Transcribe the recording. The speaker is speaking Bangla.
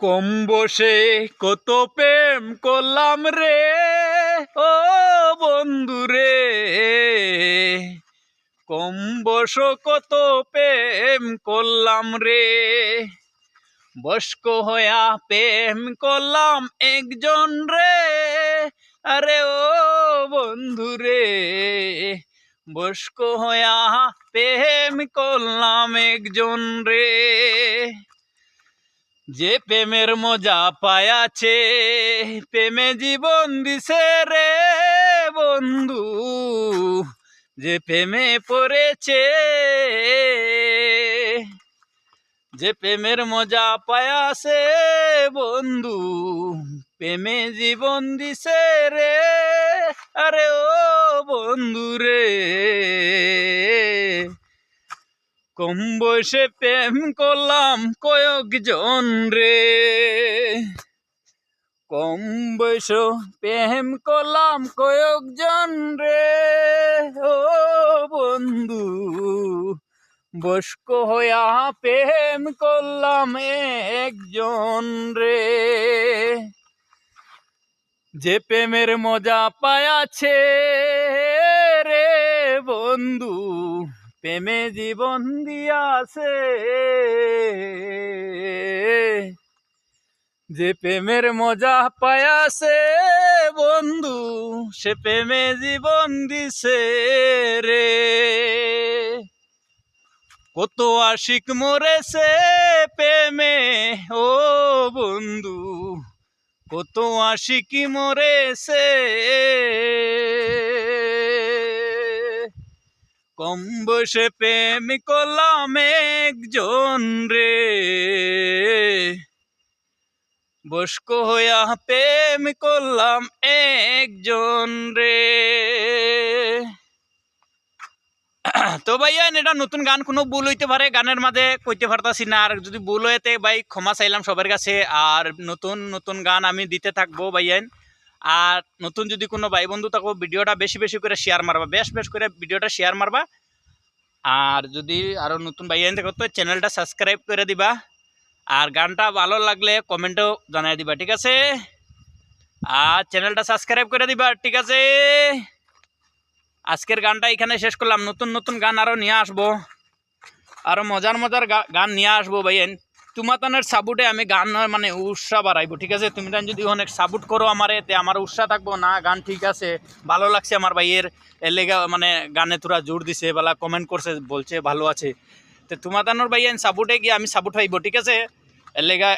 কম বসে কত প্রেম করলাম রে ও বন্ধু রে, কম বস কত প্রেম করলাম রে, বয়স্ক হইয়া প্রেম করলাম একজন রে, আরে ও বন্ধু রে, বয়স্ক হইয়া প্রেম করলাম একজন রে, যে প্রেমের মজা পায়াছে প্রেমে জীবন দিছে রে বন্ধু, যে প্রেমে পড়েছে, যে প্রেমের মজা পায়াছে বন্ধু, প্রেমে জীবন দিছে রে, আরে ও বন্ধু রে, কম বয়সে প্রেম করলাম কয়েকজন রে, কম বয়স প্রেম করলাম কয়েকজন রে ও বন্ধু, বয়স্ক হইয়া প্রেম করলাম একজন রে, যে প্রেমের মজা পায়াছে রে বন্ধু, প্রেমে জীবন দিয়াছে, যে প্রেমের মজা পায়াছে বন্ধু, সে প্রেমে জীবন দিছে রে, কত আশিক মরেছে প্রেমে ও বন্ধু, কত আশিক মরেছে, কম বয়সে প্রেম করলাম একজন রে, বয়স্ক হইয়া প্রেম করলাম একজন রে। তো ভাইয়া এটা নতুন গান, কোনো ভুল হইতে পারে গানের মাঝে, কইতে পারতাছি না, আর যদি ভুল হয়েতে ভাই ক্ষমা চাইলাম সবার কাছে। আর নতুন নতুন গান আমি দিতে থাকবো ভাইয়ান। আর নতুন যদি কোনো ভাই বন্ধু থাকো, ভিডিওটা বেশি বেশি করে শেয়ার মারবা, বেশ বেশ করে ভিডিওটা শেয়ার মারবা। আর যদি আরো নতুন ভাইয়ান থাকো তো চ্যানেলটা সাবস্ক্রাইব করে দিবা, আর গানটা ভালো লাগলে কমেন্টও জানাই দিবা, ঠিক আছে? আর চ্যানেলটা সাবস্ক্রাইব করে দিবা, ঠিক আছে? আজকের গানটা এখানে শেষ করলাম, নতুন নতুন গান আরো নিয়ে আসবো, আরো মজার মজার গান নিয়ে আসবো ভাইয়েন। তোমার সাপোর্টে আমি গান মানে উৎসাহ বাড়াইবো, ঠিক আছে? তুমি যদি অনেক সাপোর্ট করো আমার, এতে আমার উৎসাহ থাকবো না, গান ঠিক আছে, ভালো লাগছে আমার ভাইয়ের, এর লেগা মানে গানে তোরা জোর দিছে, বলা কমেন্ট করছে, বলছে ভালো আছে, তো তোমার ভাইয়েন সাপোর্টে গিয়ে আমি সাপোর্ট হইব, ঠিক আছে? এর লেগা